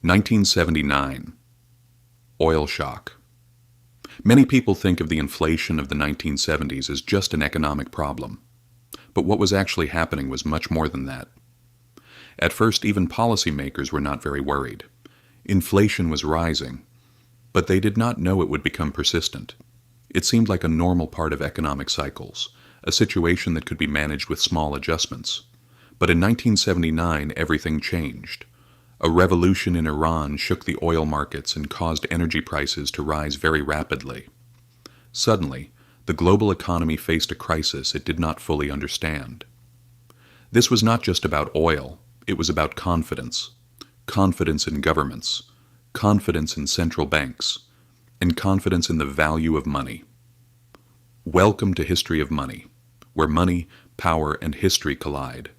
1979. Oil shock. Many people think of the inflation of the 1970s as just an economic problem. But what was actually happening was much more than that. At first, even policymakers were not very worried. Inflation was rising, but they did not know it would become persistent. It seemed like a normal part of economic cycles, a situation that could be managed with small adjustments. But in 1979, everything changed. A revolution in Iran shook the oil markets and caused energy prices to rise very rapidly. Suddenly, the global economy faced a crisis it did not fully understand. This was not just about oil, it was about confidence. Confidence in governments, confidence in central banks, and confidence in the value of money. Welcome to History of Money, where money, power, and history collide.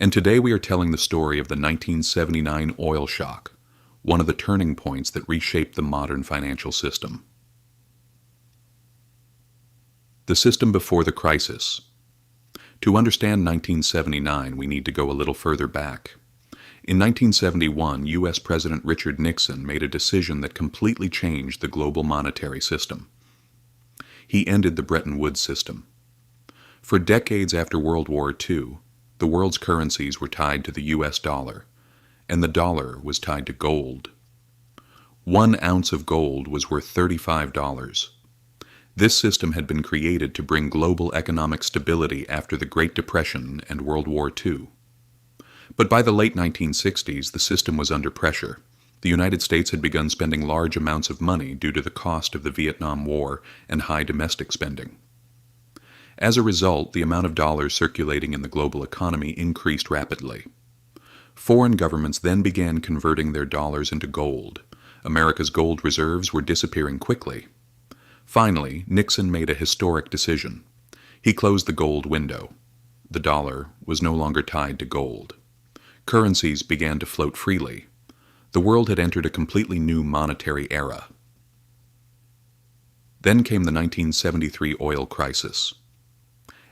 And today we are telling the story of the 1979 oil shock, one of the turning points that reshaped the modern financial system. The system before the crisis. To understand 1979, we need to go a little further back. In 1971, U.S. President Richard Nixon made a decision that completely changed the global monetary system. He ended the Bretton Woods system. For decades after World War II, the world's currencies were tied to the U.S. dollar, and the dollar was tied to gold. 1 ounce of gold was worth $35. This system had been created to bring global economic stability after the Great Depression and World War II. But by the late 1960s, the system was under pressure. The United States had begun spending large amounts of money due to the cost of the Vietnam War and high domestic spending. As a result, the amount of dollars circulating in the global economy increased rapidly. Foreign governments then began converting their dollars into gold. America's gold reserves were disappearing quickly. Finally, Nixon made a historic decision. He closed the gold window. The dollar was no longer tied to gold. Currencies began to float freely. The world had entered a completely new monetary era. Then came the 1973 oil crisis.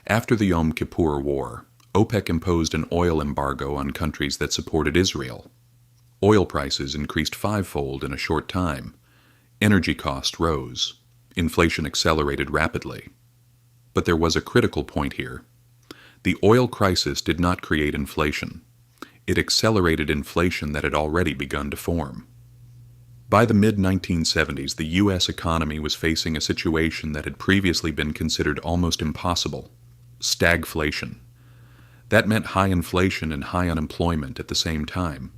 After the Yom Kippur War, OPEC imposed an oil embargo on countries that supported Israel. Oil prices increased fivefold in a short time. Energy costs rose. Inflation accelerated rapidly. But there was a critical point here. The oil crisis did not create inflation. It accelerated inflation that had already begun to form. By the mid-1970s, the U.S. economy was facing a situation that had previously been considered almost impossible. Stagflation. That meant high inflation and high unemployment at the same time.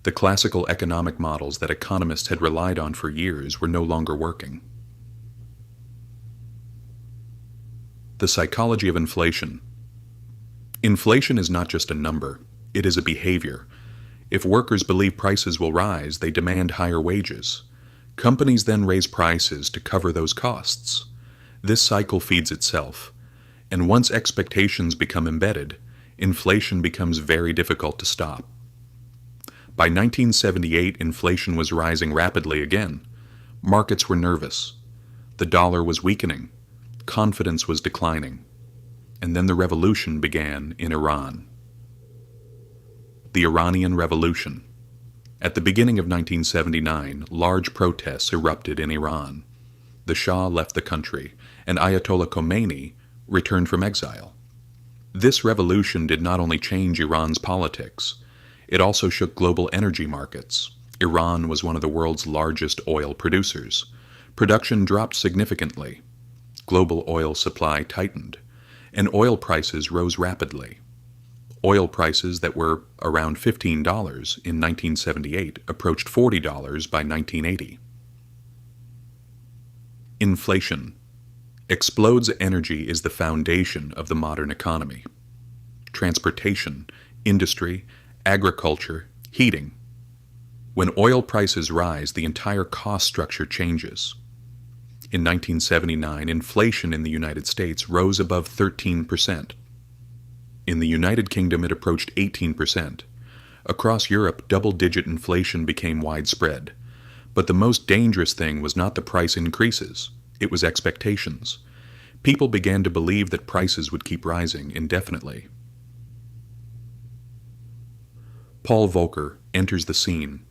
The classical economic models that economists had relied on for years were no longer working. The psychology of inflation. Inflation is not just a number, it is a behavior. If workers believe prices will rise, they demand higher wages. Companies then raise prices to cover those costs. This cycle feeds itself. And once expectations become embedded, inflation becomes very difficult to stop. By 1978, inflation was rising rapidly again. Markets were nervous. The dollar was weakening. Confidence was declining. And then the revolution began in Iran. The Iranian Revolution. At the beginning of 1979, large protests erupted in Iran. The Shah left the country, and Ayatollah Khomeini returned from exile. This revolution did not only change Iran's politics, it also shook global energy markets. Iran was one of the world's largest oil producers. Production dropped significantly. Global oil supply tightened, and oil prices rose rapidly. Oil prices that were around $15 in 1978 approached $40 by 1980. Inflation. Explodes energy is the foundation of the modern economy. Transportation, industry, agriculture, heating. When oil prices rise, the entire cost structure changes. In 1979, inflation in the United States rose above 13%. In the United Kingdom, it approached 18%. Across Europe, double-digit inflation became widespread. But the most dangerous thing was not the price increases. It was expectations. People began to believe that prices would keep rising indefinitely. Paul Volcker enters the scene.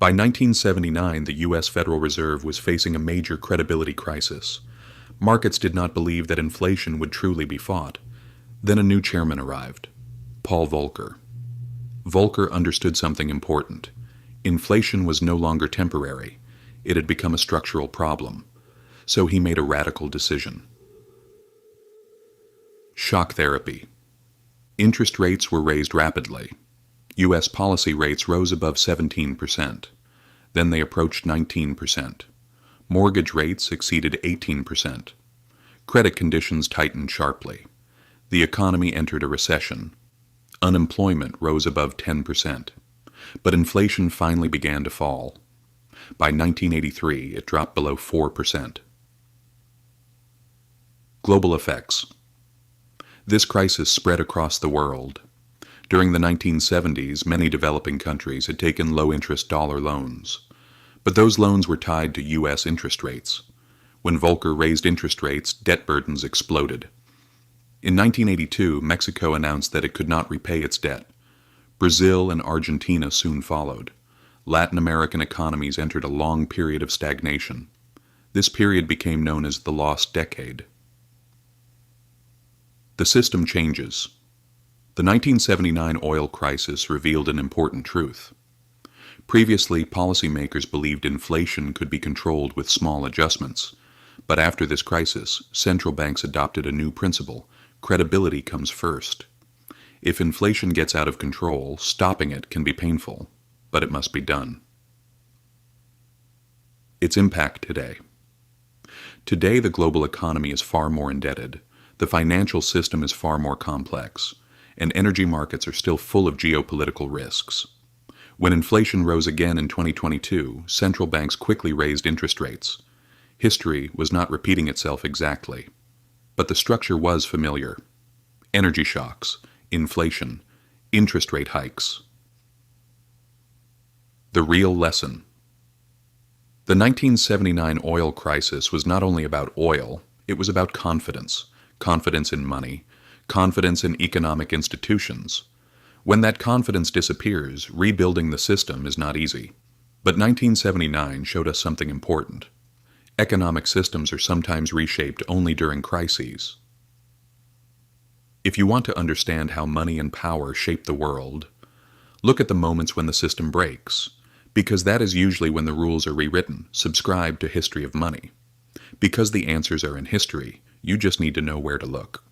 By 1979, the U.S. Federal Reserve was facing a major credibility crisis. Markets did not believe that inflation would truly be fought. Then a new chairman arrived, Paul Volcker. Volcker understood something important. Inflation was no longer temporary. It had become a structural problem. So he made a radical decision. Shock therapy. Interest rates were raised rapidly. U.S. policy rates rose above 17%. Then they approached 19%. Mortgage rates exceeded 18%. Credit conditions tightened sharply. The economy entered a recession. Unemployment rose above 10%. But inflation finally began to fall. By 1983, it dropped below 4%. Global effects. This crisis spread across the world. During the 1970s, many developing countries had taken low-interest dollar loans. But those loans were tied to U.S. interest rates. When Volcker raised interest rates, debt burdens exploded. In 1982, Mexico announced that it could not repay its debt. Brazil and Argentina soon followed. Latin American economies entered a long period of stagnation. This period became known as the lost decade. The system changes. The 1979 oil crisis revealed an important truth. Previously, policymakers believed inflation could be controlled with small adjustments. But after this crisis, central banks adopted a new principle: credibility comes first. If inflation gets out of control, stopping it can be painful, but it must be done. Its impact today. Today, the global economy is far more indebted. The financial system is far more complex, and energy markets are still full of geopolitical risks. When inflation rose again in 2022, central banks quickly raised interest rates. History was not repeating itself exactly, but the structure was familiar. Energy shocks, inflation, interest rate hikes. The real lesson. The 1979 oil crisis was not only about oil, it was about confidence. Confidence in money, confidence in economic institutions. When that confidence disappears, rebuilding the system is not easy. But 1979 showed us something important. Economic systems are sometimes reshaped only during crises. If you want to understand how money and power shape the world, look at the moments when the system breaks, because that is usually when the rules are rewritten. Subscribe to History of Money. Because the answers are in history, you just need to know where to look.